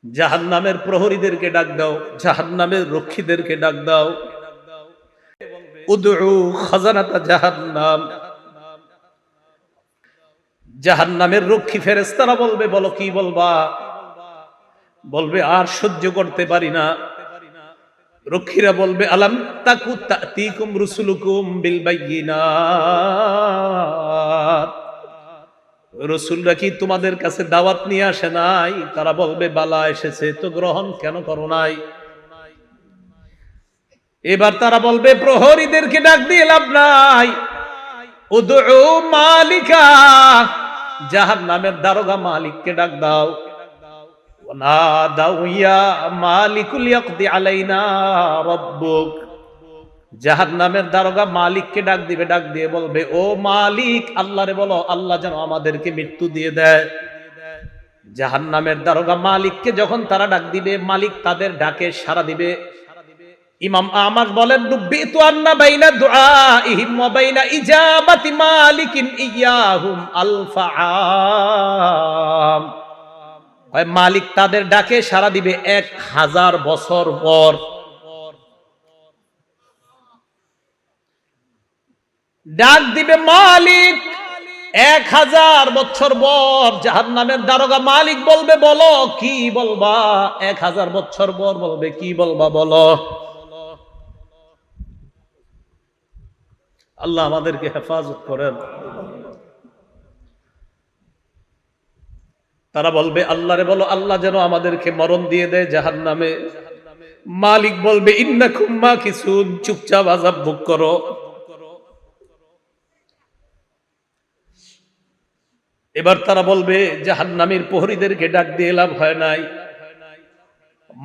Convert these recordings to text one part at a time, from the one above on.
জাহান্নামের প্রহরীদেরকে ডাক দাও, জাহান্নামের রক্ষীদেরকে ডাক দাও। উদউ খাজানাতা জাহান্নাম, জাহান্নামের রক্ষী ফেরেশতারা বলবে, বলো কি বলবা? বলবে আর সহ্য করতে পারি না। রক্ষীরা বলবে, আলাম তাকু তাতিকুম রুসুলুকুম বিল বাইয়িনাত, রাসূলরা কি তোমাদের কাছে দাওয়াত নিয়ে আসে নাই? তারা বলবে, বালা এসেছে, তো গ্রহণ কেন করো নাই? এবার তারা বলবে, প্রহরীদেরকে ডাক দিয়ে লাভ নাই, উদউ মালিকা, জাহান্নামের দারোগা মালিককে ডাক দাও। ওয়ানাদাউ ইয়া মালিকুল ইয়াকদি আলাইনা রাব্বুক, জাহান্নামের দারোগা মালিককে ডাক দিবে, ডাক দিয়ে বলবে, ও মালিক, আল্লাহরে বলো আল্লাহ যেন আমাদেরকে মৃত্যু দিয়ে দেয়। জাহান্নামের দারোগা মালিককে যখন তারা ডাক দিবে, মালিক তাদের ডাকে সাড়া দিবে। ইমাম আহমদ বলেন, রুব্বিতু আন্না বাইনা দুআইহিম ওয়া বাইনা ইজাবাতি মালিকিন ইয়াহুম আলফা আম, হয় মালিক তাদের ডাকে সাড়া দিবে 1000 বছর পর। ডাক দিবে মালিক 1000 বছর পর। জাহান্নামের দারোগা মালিক বলবে, বলো কি বলবা? 1000 বছর পর বলবে, কি বলবা বলো। আল্লাহ আমাদেরকে হেফাজত করেন। তারা বলবে, আল্লাহরে বলো আল্লাহ যেন আমাদেরকে মরণ দিয়ে দেয় জাহান্নামে। মালিক বলবে, ইন্নাকুম মাকিসুন, চুপচাপ আযাব ভোগ করো। এবার তারা বলবে, জাহান্নামের প্রহরীদেরকে ডাক দিয়ে লাভ হয় নাই,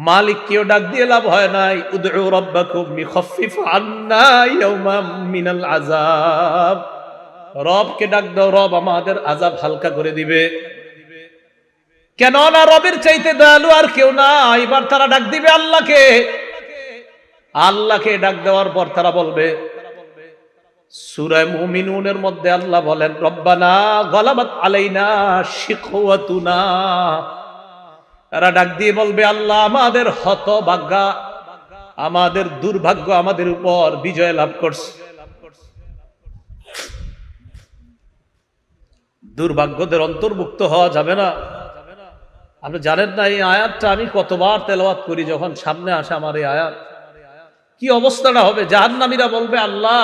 মালিককেও ডাক দিয়ে লাভ হয় নাই। উদউ রাব্বাকুম ইখাফফিফ আন্না ইয়াওমান মিনাল আযাব, রবকে ডাক দাও, রব আমাদের আযাব হালকা করে দিবে। কেন না রবের চাইতে দয়ালু আর কেউ না। এবার তারা ডাক দিবে আল্লাহকে। আল্লাহকে ডাক দেওয়ার পর তারা বলবে, সূরা মুমিনুনের মধ্যে আল্লাহ বলেন, রব্বানা গালাবাত আলাইনা শিকওয়াতুনা, তারা ডাক দিয়ে বলবে, আল্লাহ আমাদের হতভাগ্য, আমাদের দুর্ভাগ্য আমাদের উপর বিজয় লাভ করছে। দুর্ভাগ্যদের অন্তর্ভুক্ত হওয়া যাবে না। আপনি জানেন না এই আয়াতটা আমি কতবার তেলাওয়াত করি, যখন সামনে আসে আমার এই আয়াত, কি অবস্থাটা হবে। জাহান্নামীরা বলবে, আল্লাহ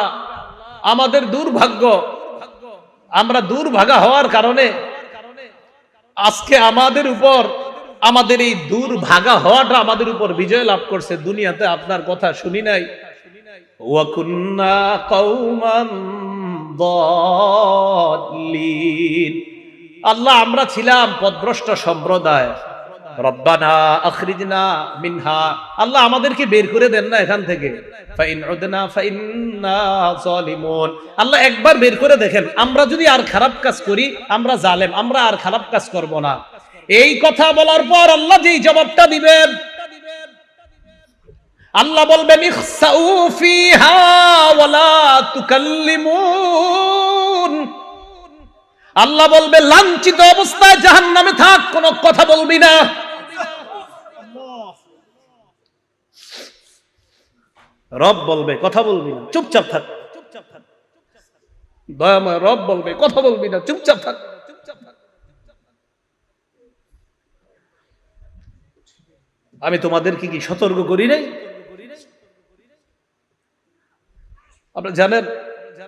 আমাদের দুর্ভাগ্য, আমরা দুর্ভাগা হওয়ার কারণে আজকে আমাদের উপর, আমাদের এই দুর্ভাগা হওয়াটা আমাদের উপর বিজয় লাভ করছে। দুনিয়াতে আপনার কথা শুনি নাই। ওয়া কুন্না কওমান দাল্লিন, আল্লাহ আমরা ছিলাম পথভ্রষ্ট সম্প্রদায়। রব্বানা আখরিজনা মিনহা, আল্লাহ আমাদেরকে বের করে দেন না এখান থেকে। ফাইন উদনা ফাইন্না যালিমুন, আল্লাহ একবার বের করে দেখেন, আমরা যদি আর খারাপ কাজ করি, আমরা জালেম, আমরা আর খারাপ কাজ করব না। এই কথা বলার পর আল্লাহ যেই জবাবটা দিবেন, আল্লাহ বলবেন, ইখসাউ ফিহা ওয়ালা তুকাল্লিমুন, আল্লাহ বলবে লাঞ্ছিত অবস্থায় জাহান্নামে থাক, কোনো কথা বলবি না। রব বলবে কথা বলবি না, চুপচাপ থাক। দয়াময় রব বলবে কথা বলবি না, চুপচাপ থাক। আমি তোমাদেরকে কি সতর্ক করি নাই? আপনারা জানেন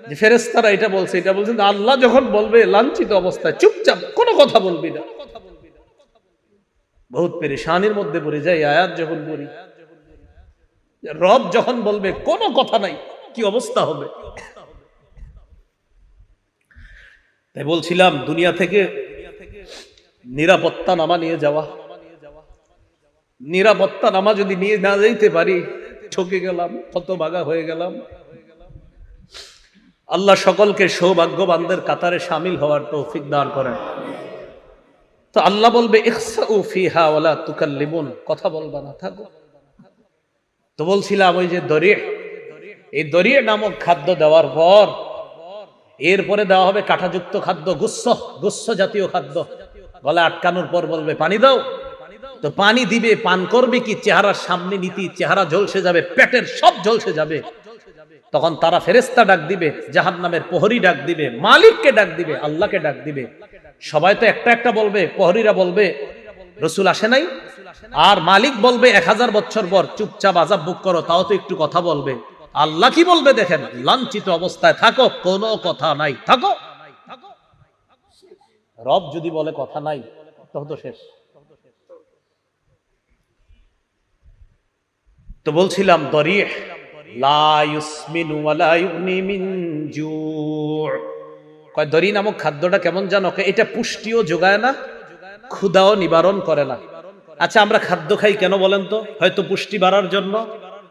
যে ফেরেশতারা এটা বলছে, এটা বলছেন আল্লাহ যখন বলবে লাঞ্ছিত অবস্থায় চুপচাপ, কোনো কথা বলবি না। বহুত পেরেশানির মধ্যে পড়ে যায় আয়াত যখন পড়ি। রব যখন বলবে কোনো কথা নাই, কি অবস্থা হবে। তাই বলছিলাম, দুনিয়া থেকে নিরাপত্তা নামা নিয়ে যাওয়া, নিরাপত্তা নামা যদি নিয়ে না যাইতে পারি, ঠকে গেলাম, হতভাগা হয়ে গেলাম। আল্লাহ সকলকে সৌভাগ্যবানদের কাতারে শামিল হওয়ার তৌফিক দান করেন। তো আল্লাহ বলবে, ইখসাউ ফিহা ওয়ালা তুকাল্লিমুন, কথা বলবা না, থাকো। তো বলছিলাম ওই যে দরিয়ে, এই দরিয়ে নামক খাদ্য দেওয়ার পর এরপরে দেওয়া হবে কাঁটাযুক্ত খাদ্য, গুচ্ছ জাতীয় খাদ্য। গলা আটকানোর পর বলবে পানি দাও, তো পানি দিবে, পান করবে কি, চেহারার সামনে নীতি, চেহারা ঝলসে যাবে, পেটের সব ঝলসে যাবে। তখন তারা ফেরেশতা ডাক দিবে, জাহান্নামের প্রহরী ডাক দিবে, মালিককে ডাক দিবে, আল্লাহকে ডাক দিবে। সবাই তো একটা একটা বলবে, প্রহরীরা বলবে রাসূল আসে নাই, আর মালিক বলবে 1000 বছর পর চুপচাপ আযাব ভোগ করো, তাও তো একটু কথা বলবে। আল্লাহ কি বলবে দেখেন, লাঞ্ছিত অবস্থায় থাকো, কোনো কথা নাই, থাকো। রব যদি বলে কথা নাই, তখন তো শেষ। তো বলছিলাম দরিহ লা ইউসমিনু ওয়া লা ইউগনি মিন জু'। কয় দরি নামক খাদ্যটা কেমন জানো? এটা পুষ্টিও যোগায় না, ক্ষুধাও নিবারণ করে না। আচ্ছা, আমরা খাদ্য খাই কেন বলেন তো? হয়তো পুষ্টি বাড়ার জন্য,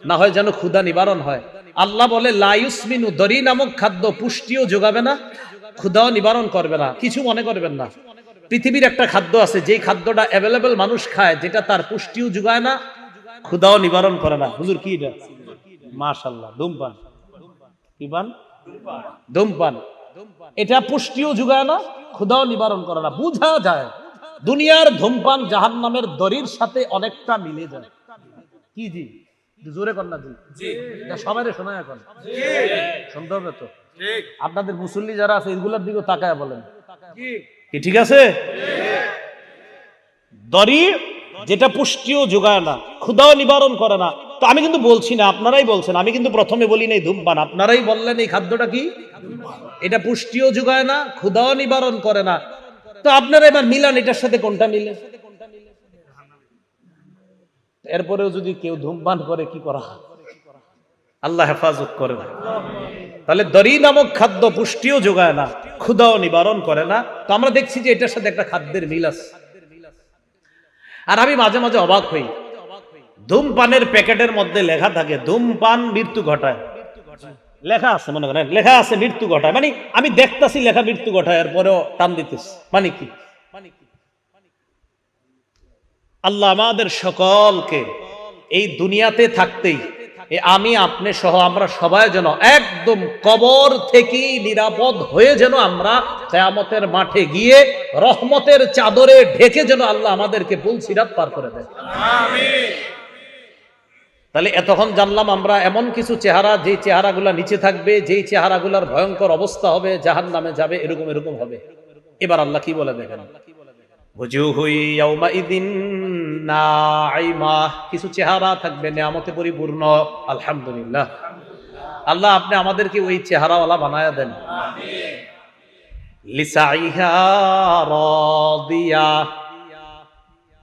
না হয় যেন ক্ষুধা নিবারণ হয়। আল্লাহ বলে লা ইউসমিনু, দরি নামক খাদ্য পুষ্টিও যোগাবে না, ক্ষুধাও নিবারণ করবে না। কিছু মনে করবেন না, পৃথিবীর একটা খাদ্য আছে যেই খাদ্যটা অ্যাভেলেবল মানুষ খায়, যেটা তার পুষ্টিও যোগায় না, ক্ষুধাও নিবারণ করে না। হুজুর কি এটা? মাশাআল্লাহ, ধূমপান। কি পান? ধূমপান। এটা পুষ্টিও যোগায় না, ক্ষুধাও নিবারণ করে না। বুঝা যায় দুনিয়ার ধূমপান জাহান্নামের দড়ির সাথে অনেকটা মিলে যায়। কি জি? জোরে কর না জি। সবাই শোনায় এখন, শুনতে হবে তো। আপনাদের মুসল্লি যারা আছে এগুলোর দিকে তাকায় বলেন কি ঠিক আছে? দড়ি যেটা পুষ্টিও যোগায় না, ক্ষুধাও নিবারণ করে না। তো আমি কিন্তু বলছি না, আপনারাই বলছেন, আমি কিন্তু প্রথমে বলি নাই ধূমপান, আপনারাই বললেন এই খাদ্যটা কি, এটা পুষ্টিও যোগায় না, ক্ষুধাও নিবারণ করে না। তো আপনারা এবার মিলান এটার সাথে কোনটা মিলে। এরপরেও যদি কেউ ধূমপান করে, কি করা? আল্লাহ হেফাজত করে না। তাহলে দড়ি নামক খাদ্য পুষ্টিও যোগায় না, ক্ষুধাও নিবারণ করে না। তো আমরা দেখছি যে এটার সাথে একটা খাদ্যের মিল আছে। আর আমি মাঝে মাঝে অবাক হই, ধূমপানের প্যাকেটের মধ্যে লেখা থাকে ধূমপান মৃত্যু ঘটায়। লেখা আছে, মনে করেন লেখা আছে মৃত্যু ঘটায়, মানে আমি দেখতাছি লেখা মৃত্যু ঘটায়, এরপরেও টান দিতেছি, মানে কি? আল্লাহ আমাদের সকলকে এই দুনিয়াতে থাকতেই, আমি আপনি সহ আমরা সবাই যেন একদম কবর থেকে নিরাপদ হয়ে যেন আমরা কিয়ামতের মাঠে গিয়ে রহমতের চাদরে ঢেকে যেন আল্লাহ আমাদেরকে পুলসিরাত পার করে দেয়। আমিন। তাহলে এতক্ষণ জানলাম আমরা এমন কিছু চেহারা, যেই চেহারাগুলা নিচে থাকবে, যেই চেহারাগুলার ভয়ঙ্কর অবস্থা হবে, জাহান্নামে যাবে, এরকম এরকম হবে। এবার আল্লাহ কি বলে দেখেন, কিছু চেহারা থাকবে নেয়ামতে পরিপূর্ণ। আলহামদুলিল্লাহ, আল্লাহ আপনি আমাদেরকে ওই চেহারাওয়ালা বানায়া দেন।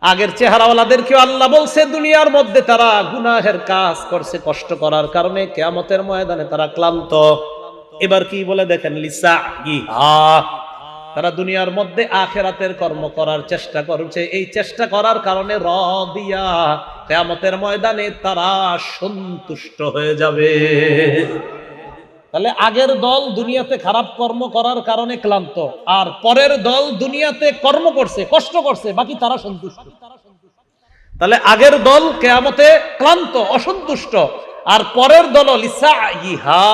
আগের চেহারাওয়ালাদেরকে আল্লাহ বলছে দুনিয়ার মধ্যে তারা গুনাহের কাজ করছে, কষ্ট করার কারণে কিয়ামতের ময়দানে তারা ক্লান্ত। এবার কি বলে দেখেন, তারা দুনিয়ার মধ্যে আখিরাতের কর্ম করার চেষ্টা করছে, এই চেষ্টা করার কারণে রাদিয়া, কিয়ামতের ময়দানে তারা সন্তুষ্ট হয়ে যাবে। তাহলে আগের দল দুনিয়াতে খারাপ কর্ম করার কারণে ক্লান্ত, আর পরের দল দুনিয়াতে কর্ম করছে, কষ্ট করছে, বাকি তারা সন্তুষ্ট। তাহলে আগের দল কিয়ামতে ক্লান্ত, অসন্তুষ্ট, আর পরের দল লিসাইহা,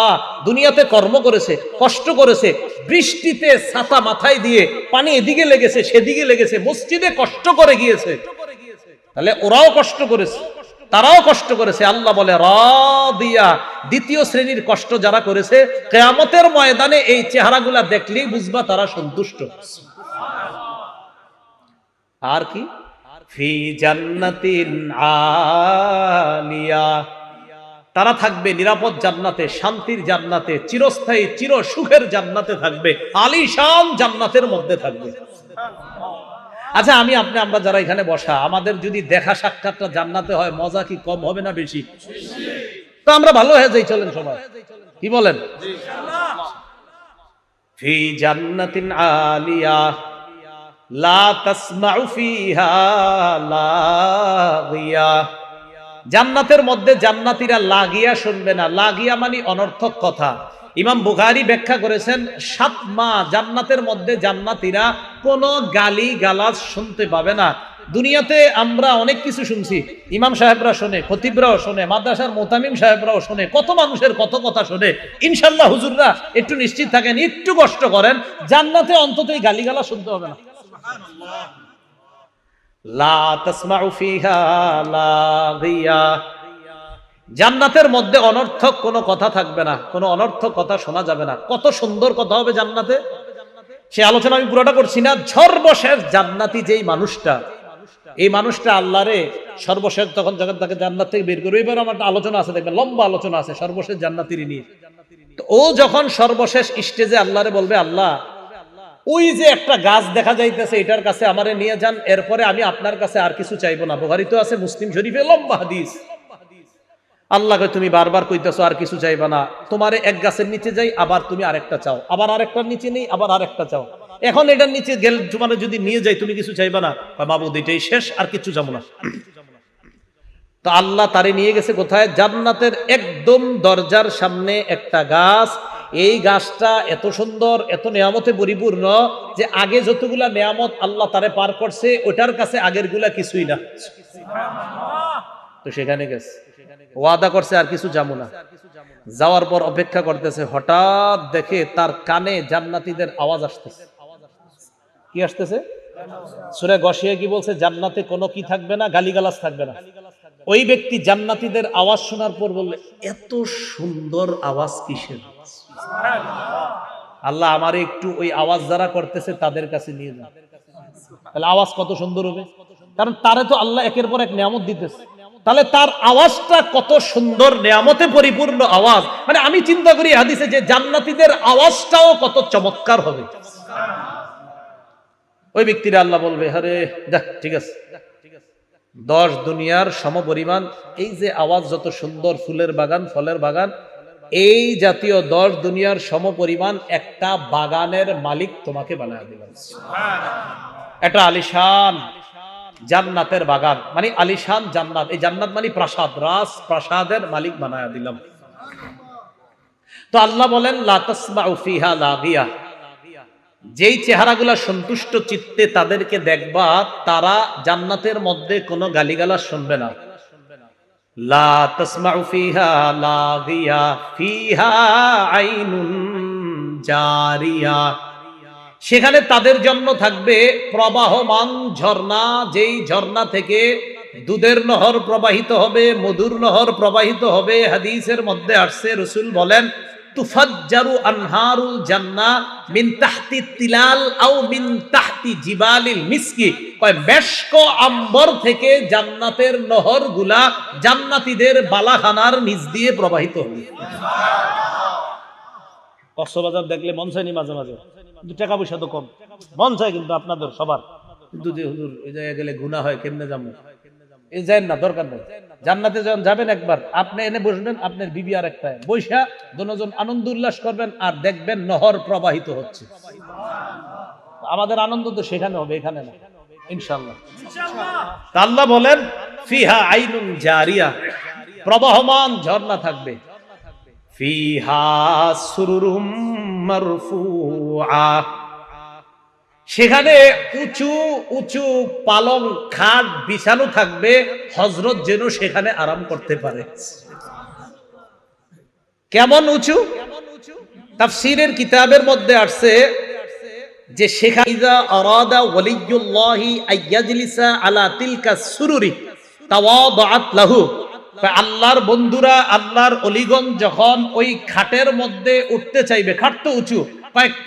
দুনিয়াতে কর্ম করেছে, কষ্ট করেছে, বৃষ্টিতে ছাতা মাথায় দিয়ে পানি এদিকে লেগেছে সেদিকে লেগেছে, মসজিদে কষ্ট করে গিয়েছে। তাহলে ওরাও কষ্ট করেছে, তারাও কষ্ট করেছে। আল্লাহ বলে রাদিয়া, দ্বিতীয় শ্রেণীর কষ্ট যারা করেছে, কিয়ামতের ময়দানে এই চেহারাগুলা দেখলেই বুঝবা তারা সন্তুষ্ট। আর কি, ফি জান্নাতিন আলিয়া, তারা থাকবে নিরাপদ জান্নাতে, শান্তির জান্নাতে, চিরস্থায়ী চির সুখের জান্নাতে থাকবে, আলিশান জান্নাতের মধ্যে থাকবে। আচ্ছা, আমি আপনি আমরা যারা এখানে বসা, আমাদের যদি দেখা সাক্ষাৎটা জান্নাতে হয়, মজা কি কম হবে না বেশি? তো আমরা ভালো হয়ে যাই, চলেন সবাই, কি বলেন? ফি জান্নাতিন আলিয়া লা তাসমাউ ফিহা লাগিয়া, জান্নাতের মধ্যে জান্নাতীরা লাগিয়া শুনবে না। লাগিয়া মানে অনর্থক কথা। ইমাম বুখারী ব্যাখ্যা করেছেন 7 মাস জান্নাতের মধ্যে জান্নাতীরা কোনো গালি গালাজ শুনতে পাবে না। দুনিয়াতে আমরা অনেক কিছু শুনছি, ইমাম সাহেবরা শোনে, খতিবরাও শোনে, মাদ্রাসার মোতামিম সাহেবরাও শোনে, কত মানুষের কত কথা শোনে। ইনশাআল্লাহ হুজুররা একটু নিশ্চিত থাকেন, একটু কষ্ট করেন, জান্নাতে অন্তত এই গালিগালা শুনতে হবে না। লা তাসমাউ ফিহা লাগিয়া, জান্নাতের মধ্যে অনর্থক কোনো কথা থাকবে না, কোনো অনর্থক কথা শোনা যাবে না। কত সুন্দর কথা হবে জান্নাতে, সে আলোচনা আমি পুরোটা করছি না। সর্বশেষ জান্নাতি যেই মানুষটা, এই মানুষটা আল্লাহরে সর্বশেষ তখন যখন তাকে জান্নাত থেকে বের করবে, এবার আমার আলোচনা আছে, দেখবেন লম্বা আলোচনা আছে সর্বশেষ জান্নাতির নিয়ে। তো ও যখন সর্বশেষ স্টেজে আল্লাহরে বলবে, আল্লাহ ওই যে একটা গাছ দেখা যাইতেছে, এটার কাছে আমারে নিয়ে যান, এরপরে আমি আপনার কাছে আর কিছু চাইবো না। বুখারী তো আছে, মুসলিম শরীফে লম্বা হাদিস। আল্লাহকে তুমি বারবার কইতেছো আর কিছু চাইবা না, তোমারে এক গাছের নিচে যাই, আবার তুমি আরেকটা চাও, আবার আরেকটার নিচে নেই, আবার আরেকটা চাও, এখন এটার নিচে গেল তোমার যদি নিয়ে যাই তুমি কিছু চাইবা না? মাবুদ এটাই শেষ, আর কিছু যাবো না। তো আল্লাহ তারে নিয়ে গেছে কোথায়? জান্নাতের একদম দরজার সামনে একটা গাছ। এই গাছটা এত সুন্দর, এত নিয়ামতে পরিপূর্ণ যে আগে যতগুলা নিয়ামত আল্লাহ তারে পার করছে, ওটার কাছে আগের গুলা কিছুই না। তো সেখানে গেছে, ওয়াদা করছে আর কিছু যাবো না। যাওয়ার পর অপেক্ষা করতেছে, হঠাৎ দেখে তার কানে জান্নাতীদের আওয়াজ আসতেছে। কি আসতেছে? সূরা গশিয়া কি বলছে? জান্নাতে কোনো কি থাকবে না, গালিগালাজ থাকবে না। ওই ব্যক্তি জান্নাতীদের আওয়াজ শোনার পর বললে, এত সুন্দর আওয়াজ কিসের? আল্লাহ আমারে একটু ওই আওয়াজ যারা করতেছে তাদের কাছে নিয়ে যান। তাহলে আওয়াজ কত সুন্দর হবে, কারণ তারে তো আল্লাহ একের পর এক নিয়ামত দিতেছে। তাহলে তার আওয়াজটা কত সুন্দর, নিয়ামতে পরিপূর্ণ আওয়াজ। মানে আমি চিন্তা করি হাদিসে যে জান্নাতীদের আওয়াজটাও কত চমৎকার হবে। ওই ব্যক্তিরা আল্লাহ বলবে, আরে দেখ ঠিক আছে, 10 দুনিয়ার সমপরিমাণ এই যে আওয়াজ, যত সুন্দর ফুলের বাগান, ফলের বাগান, এই জাতীয় 10 দুনিয়ার সমপরিমাণ একটা বাগানের মালিক তোমাকে বানায় দিলাম। এটা আলিশান জান্নাতের বাগান, মানে আলিশান জান্নাত। এই জান্নাত মানে প্রাসাদ, রাজ প্রাসাদের মালিক বানায় দিলাম। তো আল্লাহ বলেন, লা তাসমাউ ফিহা লাগিয়া, যেই চেহারাগুলা সন্তুষ্ট চিত্তে তাদেরকে দেখবা, তারা জান্নাতের মধ্যে কোনো গালিগালাজ শুনবে না। লা তাসমাউ ফিহা লাগিয়া ফিহা আইনুন জারিয়া, সেখানে তাদের জন্য থাকবে প্রবাহমান ঝর্ণা, যেই ঝর্ণা থেকে দুধের নহর প্রবাহিত হবে, মধুর নহর প্রবাহিত হবে। হাদিসের মধ্যে আসছে, রাসূল বলেন, তুফাজ্জারু আনহারুল জান্নাহ মিন তাহতি তিলাল আও মিন তাহতি জিবালিল মিসকি, কয় মেশক আম্বর থেকে জান্নাতের নহরগুলা জান্নাতীদের বালাখানার নিচ দিয়ে প্রবাহিত হবে। কক্সবাজার দেখলে মন চায়নি মাঝে মাঝে, কিন্তু টাকা পয়সা তো কম, মন চায় কিন্তু আপনাদের সবার, কিন্তু যে হুজুর এই জায়গায় গেলে গুনাহ হয়, কেমনে যাবো? এই যান না, দরকার নেই। জান্নাতে যখন যাবেন একবার, আপনি এনে বসবেন, আপনার বিবি আর একটা বৈশা, দুজন আনন্দ উল্লাস করবেন, আর দেখবেন নহর প্রবাহিত হচ্ছে। আমাদের আনন্দ তো সেখানে হবে, এখানে না, ইনশাআল্লাহ। আল্লাহ বলেন, ফিহা আইনুন জারিয়া, প্রবাহমান ঝর্ণা থাকবে। ফিহা সুরুরুম মারফুআ, সেখানে উঁচু উঁচু পালং খাট বিছানো থাকবে, হযরত যেন সেখানে আরাম করতে পারে। কেমন উঁচু? তাফসীরের কিতাবের মধ্যে আসছে যে সেখানে ইযা আরাদা ওয়ালিয়ুল্লাহি আইয়াজলিসা আলা তিলকা সুরুরি তাওয়াদাআত লাহু, আল্লাহর বন্ধুরা, আল্লাহর অলিগণ যখন ওই খাটের মধ্যে উঠতে চাইবে, খাট তো উঁচু,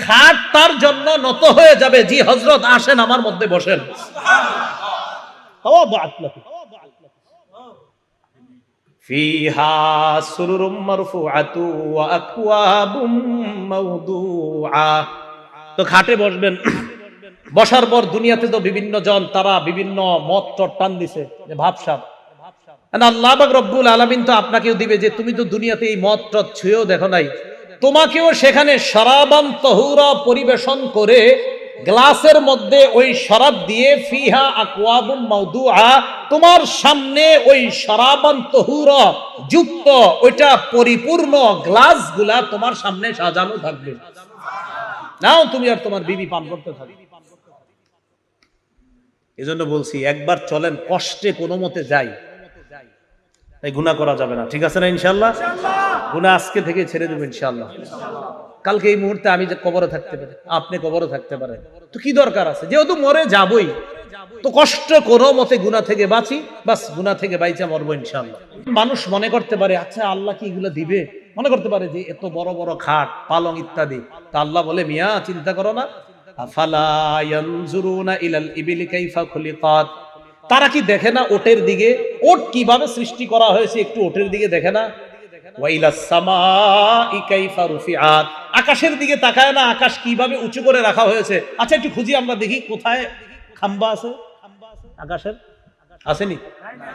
খাট তার জন্য নত হয়ে যাবে, জি হযরত আসেন আমার মধ্যে বসেন। ফিহা সুরুরুম মারফুআতু ওয়া আকওয়াবুম মাওদুআ, তো খাটে বসবেন। বসার পর দুনিয়াতে তো বিভিন্ন জন, তারা বিভিন্ন মত টান দিছে যে ভাবসাব, আল্লাহ পাক রব্বুল আলামিন তো আপনাকেও দিবে যে তুমি তো দুনিয়াতে এই মদ টদ ছুঁয়েও দেখো নাই, তোমাকেও সেখানে শরাবান তাহুরা পরিবেশন করে গ্লাসের মধ্যে ওই শরাব দিয়ে, ফিহা আকওয়াবুম মাওদুআ, তোমার সামনে ওই শরাবান তাহুরা যুক্ত ওইটা পরিপূর্ণ গ্লাসগুলা তোমার সামনে সাজানো থাকবে। নাও তুমি আর তোমার বিবি পান করতে থাকবে। এজন্য বলছি, একবার চলেন, কষ্টে কোনো মতে যাই, তাই গুনাহ করা যাবে না, ঠিক আছে না? ইনশাআল্লাহ গুনাহ আজকে থেকে ছেড়ে দেব ইনশাআল্লাহ। কালকে এই মুহূর্তে আমি যে কবরে থাকতে পারি, আপনি কবরে থাকতে পারেন, তো কি দরকার আছে? যেহেতু মরে যাবই, তো কষ্ট কোনো মতে গুনাহ থেকে বাঁচি, বাস গুনাহ থেকে বাইচা মরবো ইনশাআল্লাহ। মানুষ মনে করতে পারে আচ্ছা আল্লাহ কি এগুলো দিবে, মনে করতে পারে যে এত বড় বড় খাট পালং ইত্যাদি, তা আল্লাহ বলে মিয়া চিন্তা করো না, আফালা ইয়ানজুরুনা ইলাল ইবিলি কাইফা খুলিকাত, তারা কি দেখে না ওটের দিকে, ওট কিভাবে সৃষ্টি করা হয়েছে, একটু ওটের দিকে দেখে না? ওয়াইলাস সামাই কাইফা রুফিআত, আকাশের দিকে তাকায় না, আকাশ কিভাবে উঁচু করে রাখা হয়েছে? আচ্ছা একটু খুঁজি আমরা দেখি কোথায় খাম্বা আছে আকাশের, আসেনি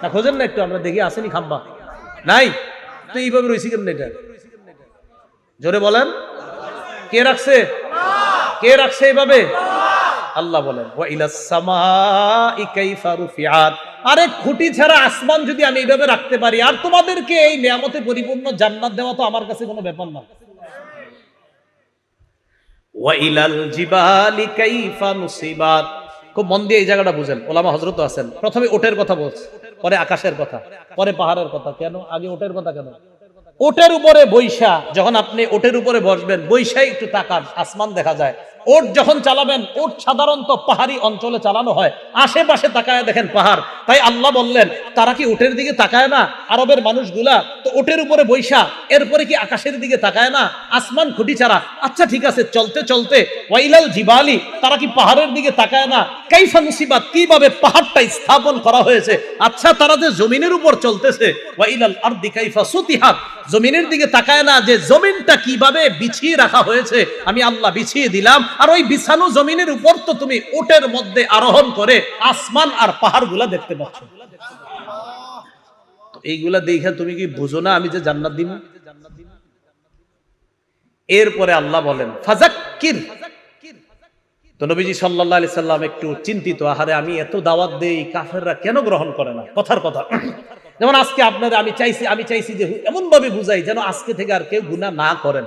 না? খোঁজেন না একটু, আমরা দেখি আসেনি খাম্বা, নাই তো এইভাবে রয়েছে কেন? এটা জোরে বলেন, কে রাখছে? কে রাখছে এইভাবে? আল্লাহ বলেন ওয়াইলাস সামাই কাইফা রুফিআত, আরে খুঁটি ছাড়া আসমান যদি আমি এইভাবে রাখতে পারি, আর তোমাদেরকে এই নিয়ামতে পরিপূর্ণ জান্নাত দেওয়া তো আমার কাছে কোনো ব্যাপার না। ওয়াইলাল জিবালি কাইফা নুসিবাত, খুব মন দিয়ে এই জায়গাটা বুঝেন, ওলামা হযরত আছেন। প্রথমে ওটের কথা বলছে, পরে আকাশের কথা, পরে পাহাড়ের কথা। কেন আগে ওটের কথা কেন? ওটের উপরে বৈশা, যখন আপনি ওটের উপরে বসবেন, বৈশাই একটু তাকান, আসমান দেখা যায়। ওট যখন চালাবেন, ওট সাধারণত পাহাড়ি অঞ্চলে চালানো হয়, আশেপাশে তাকায় দেখেন পাহাড়। তাই আল্লাহ বললেন তারা কি ওটের দিকে তাকায় না? আরবের মানুষগুলা তো ওটের উপরে বৈশা, এরপরে কি আকাশের দিকে তাকায় না? আসমান খুঁটি ছাড়া। আচ্ছা ঠিক আছে, চলতে চলতে ওয়াইলাল জিবালি, তারা কি পাহাড়ের দিকে তাকায় না? কাইফা মুসিবাত, কিভাবে পাহাড়টা স্থাপন করা হয়েছে। আচ্ছা তারা যে জমিনের উপর চলতেছে, ওয়াইলাল আরদি কাইফা সুতিহাত, জমিনের দিকে তাকায় না যে জমিনটা কিভাবে বিছিয়ে রাখা হয়েছে, আমি আল্লাহ বিছিয়ে দিলাম। আর ওই বিছানো জমিনের উপর তো তুমি ওটের মধ্যে আরোহণ করে আসমান আর পাহাড়গুলা দেখতে পাচ্ছ। তো এইগুলা দেখে তুমি কি বুঝো না আমি যে জান্নাত দিব? এরপরে আল্লাহ বলেন ফাযাক্কির, তো নবীজি সাল্লাল্লাহু আলাইহি সাল্লাম একটু চিন্তিত, আহারে আমি এত দাওয়াত দেই, কাফেররা কেন গ্রহণ করে না? কথার কথা। যেমন আজকে আপনারা আমি চাইছি যে এমন ভাবে বুঝাই যেন আজকে থেকে আর কেউ গুনাহ না করেন।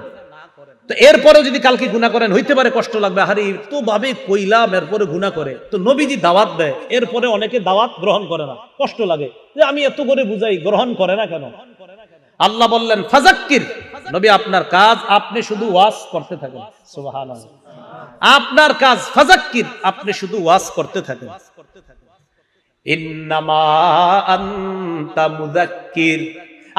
তো এরপরেও যদি কালকে গুনাহ করেন, হইতে পারে কষ্ট লাগবে, আরে তো ভাবে কইলাম এরপরে গুনাহ করে। তো নবীজি দাওয়াত দেয়, এরপরে অনেকে দাওয়াত গ্রহণ করে না, কষ্ট লাগে যে আমি এত করে বুঝাই, গ্রহণ করে না কেন? আল্লাহ বললেন ফাযাক্কির, নবী আপনার কাজ আপনি শুধু ওয়াজ করতে থাকেন। সুবহানাল্লাহ, আপনার কাজ ফাযাক্কির, আপনি শুধু ওয়াজ করতে থাকেন। ইন্নামা আনতা মুযাক্কির,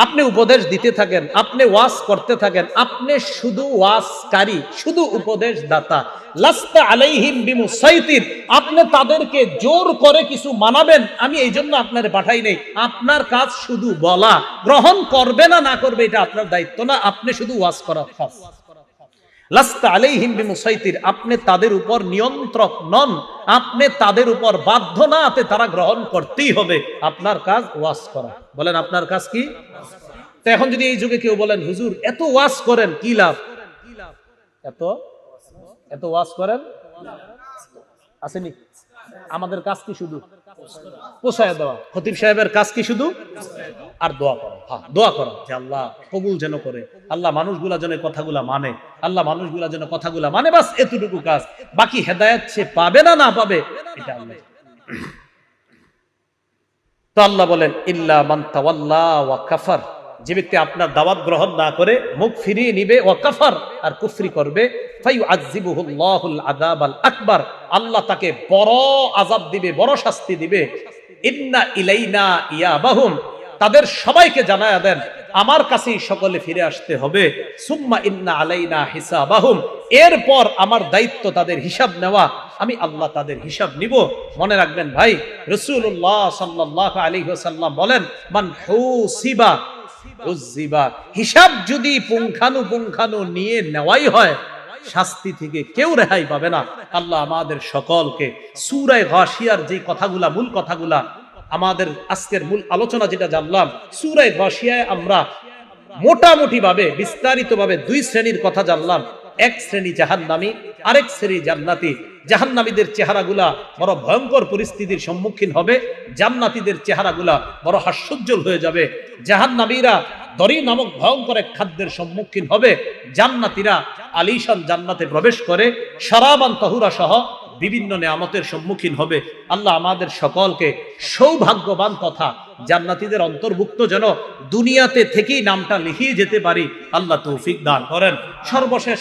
আপনি উপদেশ দিতে থাকেন, আপনি ওয়াজ করতে থাকেন, আপনি শুধু ওয়াজকারী, শুধু উপদেশ দাতা। লাস্তা আলাইহিম বিমুসাইতির, আপনি তাদেরকে জোর করে কিছু মানাবেন, আমি এই জন্য আপনারে পাঠাই নাই। আপনার কাজ শুধু বলা, গ্রহণ করবে না না করবে এটা আপনার দায়িত্ব না, আপনি শুধু ওয়াজ করা কাজ। লাস্তা আলাইহিম বিমুসাইতির, আপনি তাদের উপর নিয়ন্ত্রক নন, আপনি তাদের উপর বাধ্য না, তারা গ্রহণ করতেই হবে। আপনার কাজ ওয়াজ করা। বলেন আপনার কাজ কি? তো এখন যদি এই যুগে কেউ বলেন হুজুর এত ওয়াজ করেন কি লাভ, এত ওয়াজ করেন আসেনি, আমাদের কাজ কি শুধু পোষায় দেওয়া? খতিব সাহেবের কাজ কি শুধু? আর দোয়া করা। হ্যাঁ, দোয়া করা যে আল্লাহ কবুল যেন করে, আল্লাহ মানুষগুলা যেন কথাগুলা মানে, আল্লাহ মানুষগুলা যেন কথাগুলা মানে, বাস এতটুকু কাজ। বাকি হেদায়েত সে পাবে না না পাবে এটা আল্লাহ। তো আল্লাহ বলেন ইল্লা মান তাওয়াল্লা ওয়া কাফার, যে ব্যক্তি আপনার দাওয়াত গ্রহণ না করে মুখ ফিরিয়ে নিবে, ওয়া কাফার, আর কুফরি করবে, ফায়ুআযিবুহুল্লাহুল আযাবাল আকবার, আল্লাহ তাকে বড় আযাব দিবে, বড় শাস্তি দিবে। ইন্না ইলাইনা ইয়াবাহুম, তাদের সবাইকে জানায়া দেন আমার কাছেই সকলে ফিরে আসতে হবে। সুম্মা ইন্না আলাইনা হিসাবাহুম, এরপর আমার দায়িত্ব তাদের হিসাব নেওয়া, আমি আল্লাহ তাদের হিসাব নিব। মনে রাখবেন ভাই, রাসূলুল্লাহ সাল্লাল্লাহু আলাইহি ওয়াসাল্লাম বলেন মান হুসিবা উযিবা, হিসাব যদি পুঙ্খানু নিয়ে নেওয়াই হয়, শাস্তি থেকে কেউ রেহাই পাবে না। আল্লাহ আমাদের সকলকে সূরা গাশিয়ার যে কথাগুলা, মূল কথাগুলা, আমাদের আজকের মূল আলোচনা যেটা জানলাম, সূরা গাশিয়ায় আমরা মোটামুটি ভাবে বিস্তারিত ভাবে দুই শ্রেণীর কথা জানলাম। এক শ্রেণী জাহান্নামী, আরেক শ্রেণী জান্নাতি। জাহান্নামীদের চেহারাগুলা বড় ভয়ঙ্কর পরিস্থিতির সম্মুখীন হবে, জান্নাতীদের চেহারাগুলা বড় হাস্যোজ্জ্বল হয়ে যাবে। জাহান্নামীরা দরি নামক ভয়ঙ্কর এক খাদ্যের সম্মুখীন হবে, জান্নাতীরা আলিশান জান্নাতে প্রবেশ করে শরাবান তাহুরা সহ বিভিন্ন নেয়ামতের সম্মুখীন হবে। আল্লাহ আমাদের সকলকে সৌভাগ্যবান তথা জান্নাতীদের অন্তর্ভুক্ত যেন দুনিয়াতে থেকেই নামটা লিখিয়ে যেতে পারি, আল্লাহ তৌফিক দান করেন। সর্বশেষ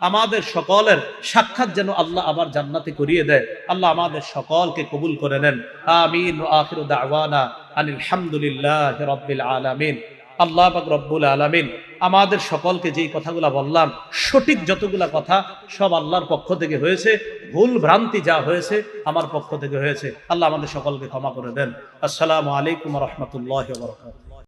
আমাদের সকলের সাক্ষাৎ যেন আল্লাহ আবার জান্নাতে করিয়ে দেয়। আল্লাহ আমাদের সকলকে কবুল করে নেন। আমিন ওয়া আখিরু দাওয়ানা আনিল হামদুলিল্লাহি রাব্বিল আলামিন। আল্লাহ পাক রব্বুল আলামিন আমাদের সকলকে যেই কথাগুলো বললাম, সঠিক যতগুলা কথা সব আল্লাহর পক্ষ থেকে হয়েছে, ভুল ভ্রান্তি যা হয়েছে আমার পক্ষ থেকে হয়েছে। আল্লাহ আমাদের সকলকে ক্ষমা করে দেন। আসসালামু আলাইকুম ওয়া রাহমাতুল্লাহি ওয়া বারাকাতুহু।